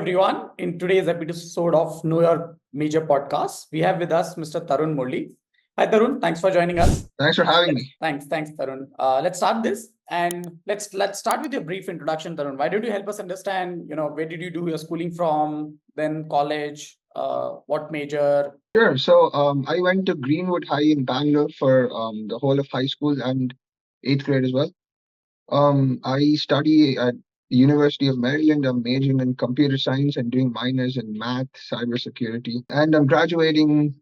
everyone. In today's episode of Know Your Major podcast, we have with us Mr. Tarun Murali. Hi, Tarun. Thanks for joining us. Thanks for having me. Thanks, Tarun. Let's start this, and let's start with your brief introduction, Tarun. Why don't you help us understand? Where did you do your schooling from? Then college. What major? Sure. So I went to Greenwood High in Bangalore for the whole of high school and eighth grade as well. I study at the University of Maryland. I'm majoring in computer science and doing minors in math, cybersecurity, and I'm graduating.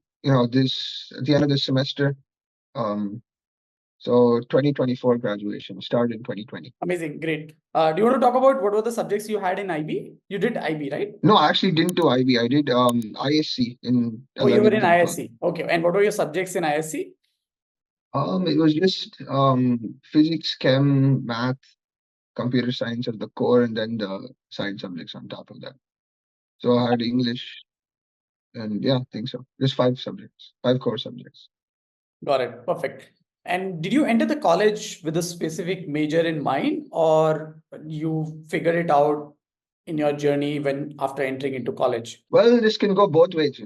This at the end of this semester. Um, so 2024 graduation started in 2020. Amazing, great. Do you want to talk about what were the subjects you had in IB? You did IB, right? No, I actually didn't do IB. I did ISC in Oh, you were in 11th and 12th. ISC. Okay, and what were your subjects in ISC? It was just physics, chem, math, computer science at the core, and then the science subjects on top of that. So I had English, and yeah, I think so. Just five subjects, five core subjects. Got it. Perfect. And did you enter the college with a specific major in mind, or you figured it out in your journey when after entering into college? Well, this can go both ways.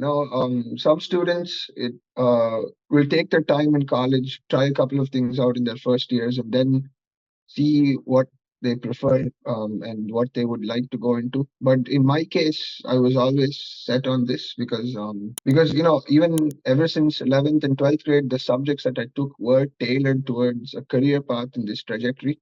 Some students will take their time in college, try a couple of things out in their first years, and then see what they prefer and what they would like to go into. But in my case, I was always set on this because even ever since 11th and 12th grade, the subjects that I took were tailored towards a career path in this trajectory.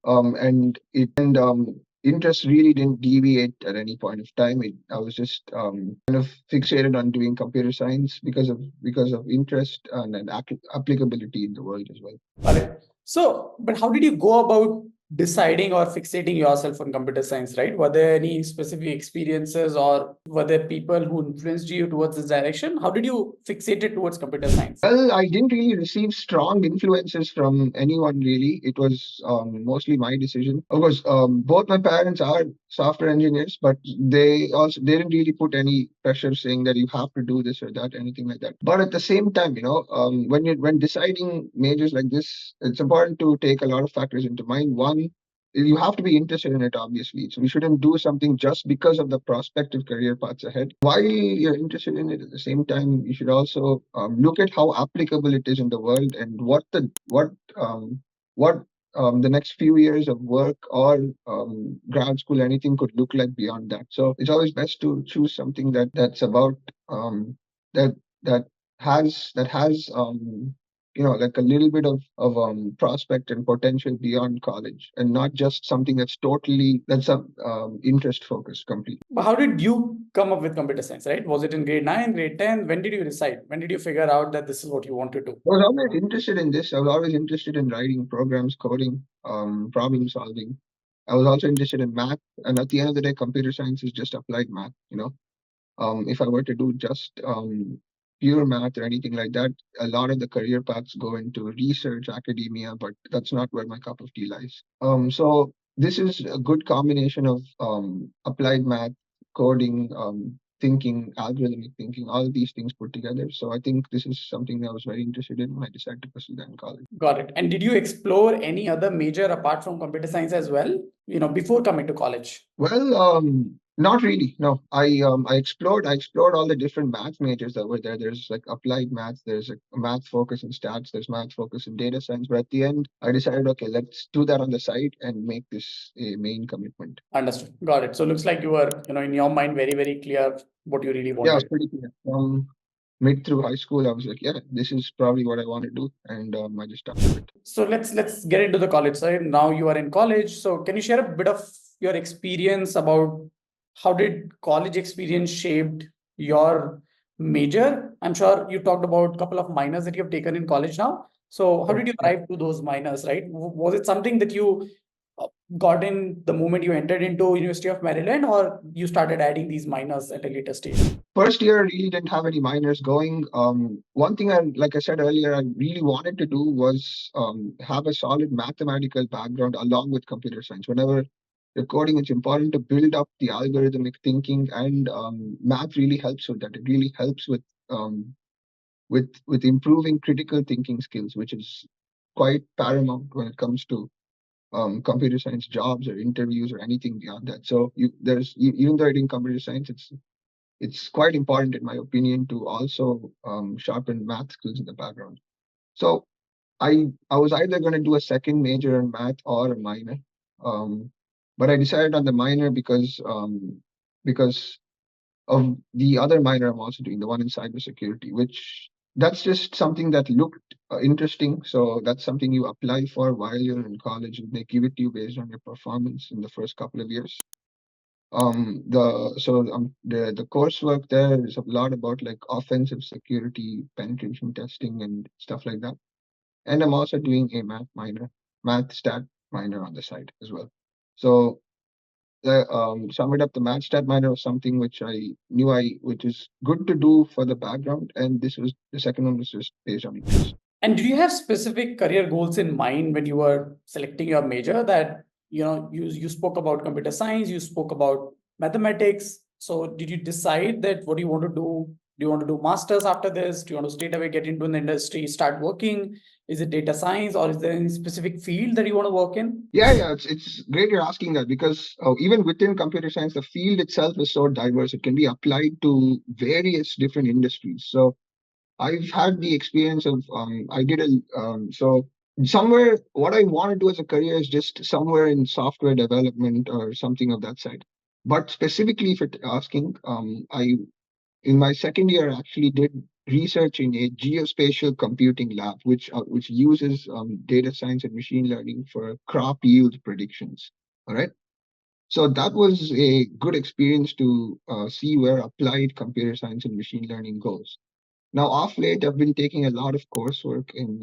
Interest really didn't deviate at any point of time. I was just kind of fixated on doing computer science because of interest and applicability in the world as well. Got it. So, but how did you go about deciding or fixating yourself on computer science, right? Were there any specific experiences or were there people who influenced you towards this direction? How did you fixate it towards computer science? Well, I didn't really receive strong influences from anyone really. It was mostly my decision. Of course, both my parents are software engineers, but they didn't really put any pressure saying that you have to do this or that, anything like that. But at the same time, when deciding majors like this, it's important to take a lot of factors into mind. One, you have to be interested in it, obviously. So we shouldn't do something just because of the prospective career paths ahead. While you're interested in it, at the same time, you should also look at how applicable it is in the world and what the next few years of work or grad school, anything could look like beyond that. So it's always best to choose something that's about that that has like a little bit of prospect and potential beyond college, and not just something that's interest focused completely. But how did you come up with computer science, right? Was it in grade 9, grade 10? When did you decide? When did you figure out that this is what you want to do? I was always interested in this. I was always interested in writing programs, coding, problem solving. I was also interested in math, and at the end of the day, computer science is just applied math. If I were to do just pure math or anything like that, a lot of the career paths go into research, academia, but that's not where my cup of tea lies. So this is a good combination of applied math, coding, thinking, algorithmic thinking, all of these things put together. So I think this is something I was very interested in, and I decided to pursue that in college. Got it. And did you explore any other major apart from computer science as well, before coming to college? Well, not really. No, I explored all the different math majors that were there. There's like applied math, there's a math focus in stats, there's math focus in data science. But at the end, I decided, okay, let's do that on the side and make this a main commitment. Understood. Got it. So it looks like you were, in your mind, very, very clear what you really wanted. Yeah, it's pretty clear. Mid through high school, I was like, yeah, this is probably what I want to do, and I just stuck with it. So let's get into the college side. Now you are in college. So can you share a bit of your experience about how did college experience shaped your major? I'm sure you talked about a couple of minors that you have taken in college now. So how did you arrive to those minors, right? Was it something that you got in the moment you entered into University of Maryland, or you started adding these minors at a later stage? First year, I really didn't have any minors going. One thing, like I said earlier, I really wanted to do was have a solid mathematical background along with computer science. Whenever you're coding, it's important to build up the algorithmic thinking, and math really helps with that. It really helps with improving critical thinking skills, which is quite paramount when it comes to computer science jobs or interviews or anything beyond that. So even though I did computer science, it's quite important in my opinion to also sharpen math skills in the background. So I was either going to do a second major in math or a minor, um, but I decided on the minor because of the other minor I'm also doing, the one in cybersecurity, which that's just something that looked interesting. So that's something you apply for while you're in college, and they give it to you based on your performance in the first couple of years. The coursework there is a lot about like offensive security, penetration testing, and stuff like that. And I'm also doing a math stat minor on the side as well. So sum it up, the math stat minor was something which which is good to do for the background, and the second one was just based on interest. And do you have specific career goals in mind when you were selecting your major? That you spoke about computer science, you spoke about mathematics. So did you decide that what do you want to do? Do you want to do masters after this? Do you want to straight away get into an industry, start working? Is it data science, or is there any specific field that you want to work in? Yeah, it's great you're asking that, because even within computer science, the field itself is so diverse. It can be applied to various different industries. So I've had the experience of I did a so somewhere what I want to do as a career is just somewhere in software development or something of that side. But specifically, if you're asking, I in my second year actually did research in a geospatial computing lab, which uses data science and machine learning for crop yield predictions. All right. So that was a good experience to see where applied computer science and machine learning goes. Now, off late, I've been taking a lot of coursework in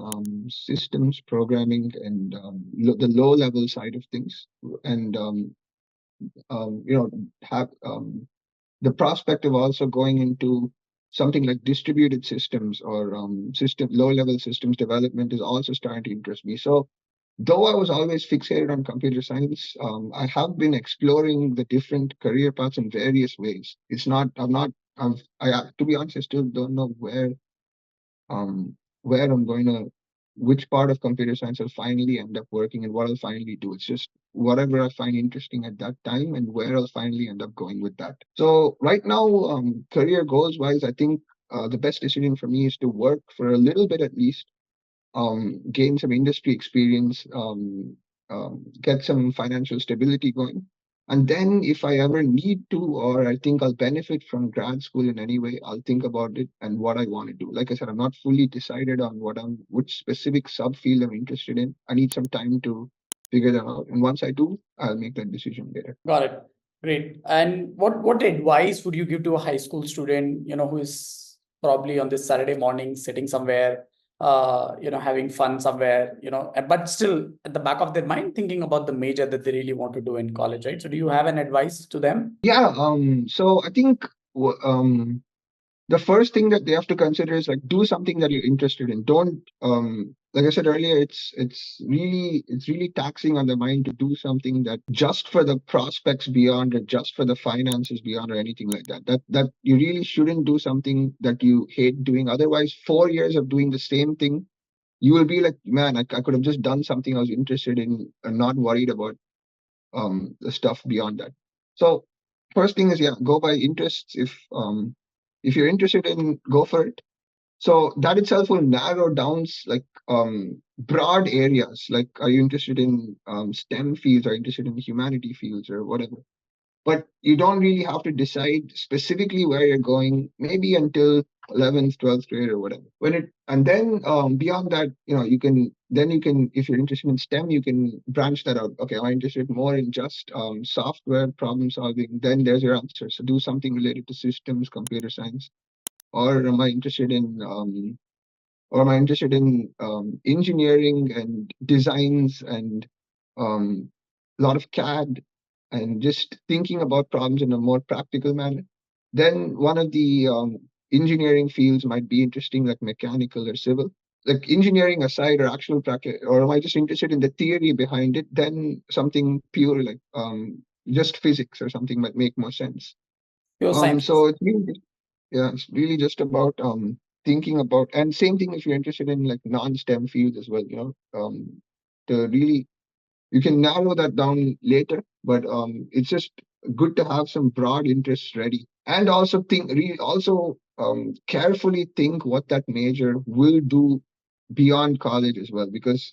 systems programming and the low level side of things, and you know, have the prospect of also going into something like distributed systems or system low level systems development is also starting to interest me. So, though I was always fixated on computer science, I have been exploring the different career paths in various ways. It's not, I'm not, to be honest, I still don't know um, where I'm going to, which part of computer science I'll finally end up working and what I'll finally do. It's just whatever I find interesting at that time and where I'll finally end up going with that. So right now, career goals wise, I think the best decision for me is to work for a little bit at least, gain some industry experience, get some financial stability going. And then, if I ever need to, or I think I'll benefit from grad school in any way, I'll think about it and what I want to do. Like I said, I'm not fully decided on which specific subfield I'm interested in. I need some time to figure that out. And once I do, I'll make that decision later. Got it. Great. And what advice would you give to a high school student, who is probably on this Saturday morning sitting somewhere, having fun somewhere, but still at the back of their mind thinking about the major that they really want to do in college, right? So do you have an advice to them? Yeah. So I think the first thing that they have to consider is like do something that you're interested in. Don't like I said earlier, it's really taxing on the mind to do something that just for the prospects beyond or just for the finances beyond or anything like that. That you really shouldn't do something that you hate doing. Otherwise, 4 years of doing the same thing, you will be like, man, I could have just done something I was interested in and not worried about the stuff beyond that. So first thing is, yeah, go by interests. If you're interested in, go for it. So that itself will narrow down like broad areas. Like, are you interested in STEM fields? Are you interested in humanity fields or whatever? But you don't really have to decide specifically where you're going, maybe until 11th, 12th grade or whatever. And then beyond that, if you're interested in STEM, you can branch that out. Okay, am I interested more in just software problem solving? Then there's your answer. So do something related to systems, computer science. Or am I interested in engineering and designs and a lot of CAD and just thinking about problems in a more practical manner? Then one of the engineering fields might be interesting, like mechanical or civil. Like engineering aside, or actual practice, or am I just interested in the theory behind it? Then something pure like just physics or something might make more sense. Pure science. So it's really just about thinking about, and same thing if you're interested in like non-STEM fields as well, to really you can narrow that down later, but it's just good to have some broad interests ready, and also carefully think what that major will do beyond college as well, because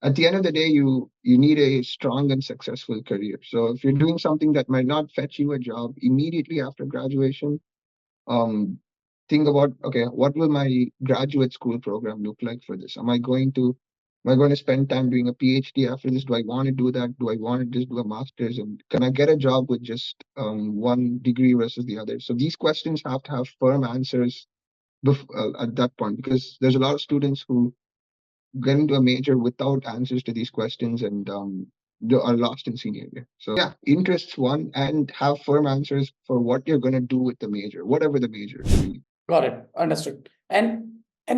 at the end of the day, you need a strong and successful career. So if you're doing something that might not fetch you a job immediately after graduation, um, think about, okay, what will my graduate school program look like for this? Am I going to spend time doing a PhD after this? Do I want to do that? Do I want to just do a master's? And can I get a job with just one degree versus the other? So these questions have to have firm answers at that point, because there's a lot of students who get into a major without answers to these questions, and they are lost in senior year. So yeah, interests one, and have firm answers for what you're going to do with the major, whatever the major is really. Got it. Understood. And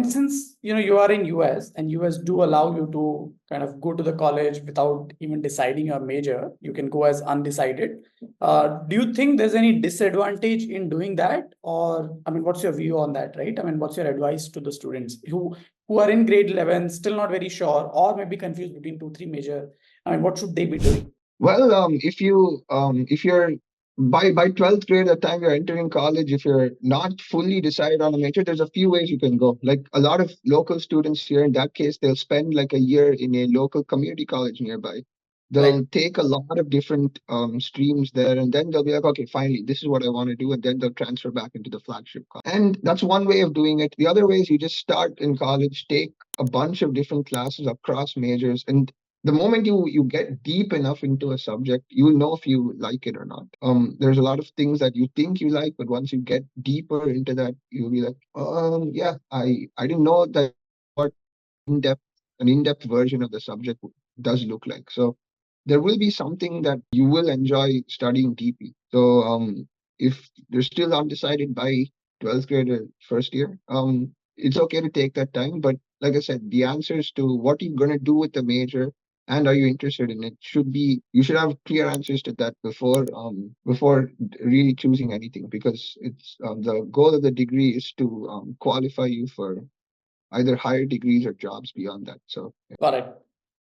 since you are in US and US do allow you to kind of go to the college without even deciding your major, you can go as undecided. Do you think there's any disadvantage in doing that? Or I mean, what's your view on that, right? I mean, what's your advice to the students who are in grade 11, still not very sure, or maybe confused between two, three major? I mean, what should they be doing? Well, if you're by 12th grade, the time you're entering college, if you're not fully decided on a major, there's a few ways you can go. Like a lot of local students here, in that case, they'll spend like a year in a local community college nearby. Right. They'll take a lot of different streams there, and then they'll be like, okay, finally, this is what I want to do, and then they'll transfer back into the flagship college. And that's one way of doing it. The other way is you just start in college, take a bunch of different classes across majors, and the moment you get deep enough into a subject, you'll know if you like it or not. There's a lot of things that you think you like, but once you get deeper into that, you'll be like, yeah, I didn't know that what in-depth an in-depth version of the subject does look like. So there will be something that you will enjoy studying deeply. So if you're still undecided by 12th grade or first year, it's okay to take that time. But like I said, the answers to what you're going to do with the major and are you interested in it you should have clear answers to that before really choosing anything, because it's the goal of the degree is to qualify you for either higher degrees or jobs beyond that. So Got it.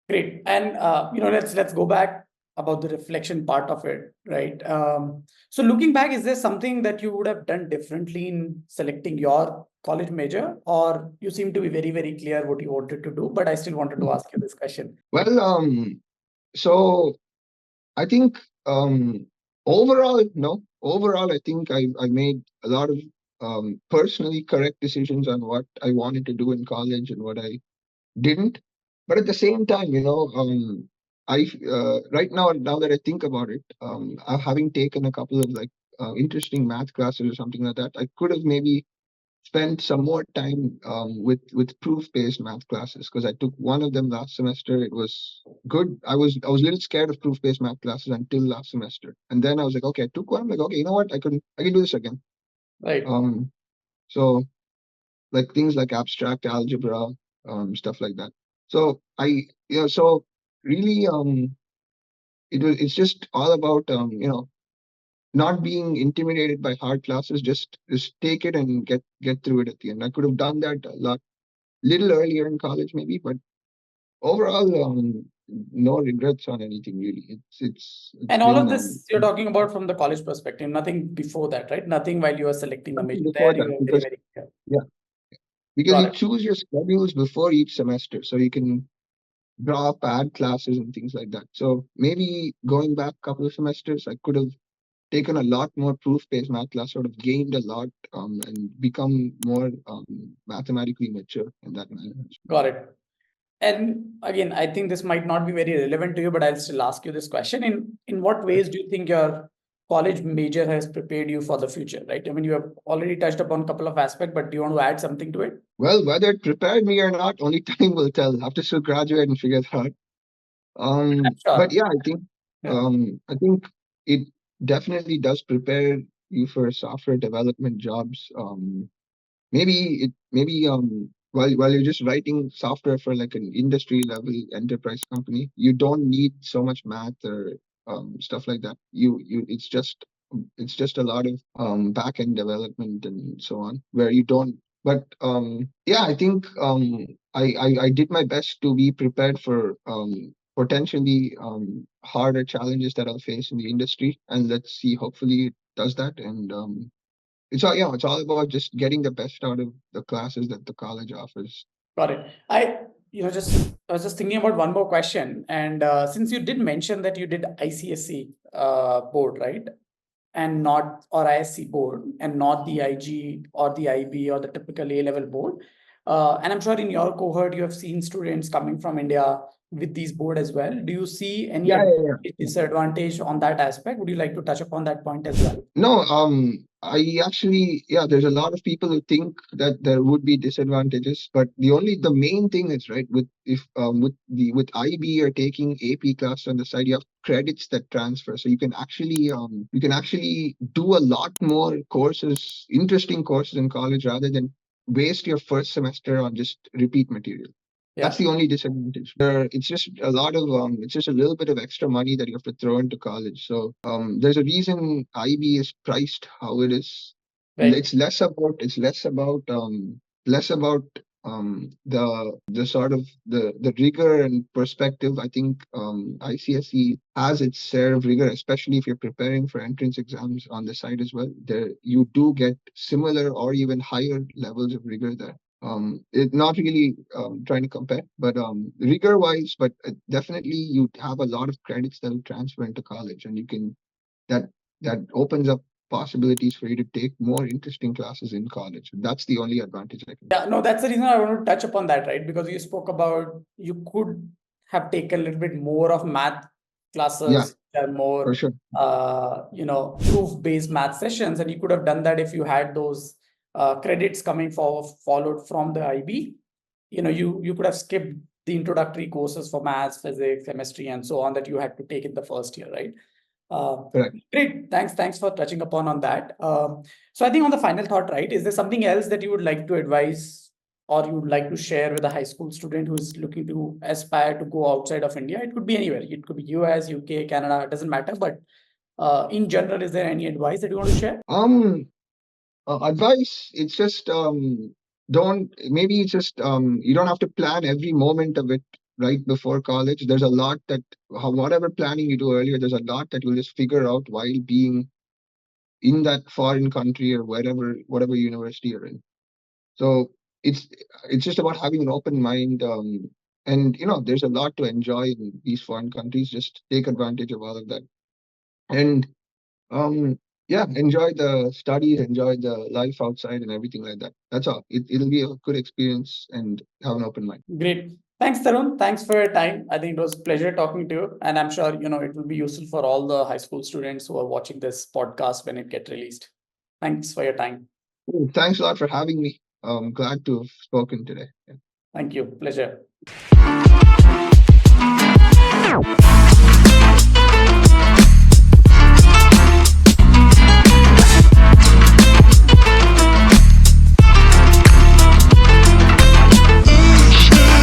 Great. And let's go back about the reflection part of it, right? So looking back, is there something that you would have done differently in selecting your college major, or you seem to be very, very clear what you wanted to do, but I still wanted to ask you this question. well, so I think overall, no. Overall, I think I made a lot of personally correct decisions on what I wanted to do in college and what I didn't. But at the same time, I right now that I think about it, having taken a couple of like interesting math classes or something like that, I could have maybe spent some more time with proof-based math classes, because I took one of them last semester. It was good. I was a little scared of proof-based math classes until last semester, and then I was like, okay, I took one. I'm like, okay, you know what? I can do this again. Right. So like things like abstract algebra, stuff like that. So so really, it's just all about not being intimidated by hard classes. Just take it and get through it at the end. I could have done that a little earlier in college maybe, but overall, no regrets on anything really. It's And all been of this you're talking about from the college perspective, nothing before that, right? Nothing while you are selecting the major. before There you that, are very, because very clear. yeah, because Got you it. choose your schedules before each semester, so you can drop, add classes and things like that. So maybe going back a couple of semesters, I could have taken a lot more proof-based math class, sort of gained a lot, and become more mathematically mature in that manner. Got it. And again, I think this might not be very relevant to you, but I'll still ask you this question. In what ways do you think your college major has prepared you for the future, right? I mean, you have already touched upon a couple of aspects, but do you want to add something to it? Well, whether it prepared me or not, only time will tell. I have to still graduate and figure that out. I'm But sure. yeah, Yeah. I think it definitely does prepare you for software development jobs. Maybe while you're just writing software for like an industry level enterprise company, you don't need so much math or stuff like that. You it's just a lot of back end development and so on, where you don't. But yeah, I think I did my best to be prepared for potentially harder challenges that I'll face in the industry. And let's see, hopefully it does that. And it's all about just getting the best out of the classes that the college offers. Got it. I was just thinking about one more question. And since you did mention that you did ICSE board, right? And not, or ISC board, and not the IG or the IB or the typical A-level board. And I'm sure in your cohort, you have seen students coming from India with these board as well. Do you see any Yeah. disadvantage on that aspect? Would you like to touch upon that point as well? No, I actually, there's a lot of people who think that there would be disadvantages, but the main thing is, right, with IB you're taking AP class on the side, you have credits that transfer. So you can actually do a lot more courses, interesting courses in college rather than waste your first semester on just repeat material. That's the only disadvantage. It's just a lot of it's just a little bit of extra money that you have to throw into college. So there's a reason IB is priced how it is. Right. It's less about the sort of the rigor and perspective. I think ICSE has its share of rigor, especially if you're preparing for entrance exams on the side as well. There you do get similar or even higher levels of rigor there. It not really trying to compare, but rigor wise, but definitely you have a lot of credits that will transfer into college, and you can that opens up possibilities for you to take more interesting classes in college. That's the only advantage I can. Yeah, no, that's the reason I want to touch upon that, right? Because you spoke about you could have taken a little bit more of math classes, that are more for sure. Proof-based math sessions, and you could have done that if you had those credits coming followed from the IB. You could have skipped the introductory courses for maths, physics, chemistry, and so on that you had to take in the first year, right? Correct. Great. Thanks for touching upon that. So I think on the final thought, right, is there something else that you would like to advise or you would like to share with a high school student who is looking to aspire to go outside of India? It could be anywhere. It could be US, UK, Canada, it doesn't matter. But in general, is there any advice that you want to share? Advice, it's just you don't have to plan every moment of it right before college. There's a lot that whatever planning you do earlier, there's a lot that you'll just figure out while being in that foreign country or whatever university you're in. So it's just about having an open mind, and there's a lot to enjoy in these foreign countries. Just take advantage of all of that, and enjoy the studies, enjoy the life outside and everything like that. That's all. It'll be a good experience, and have an open mind. Great. Thanks, Tarun. Thanks for your time. I think it was a pleasure talking to you. And I'm sure, it will be useful for all the high school students who are watching this podcast when it gets released. Thanks for your time. Thanks a lot for having me. I'm glad to have spoken today. Thank you. Pleasure.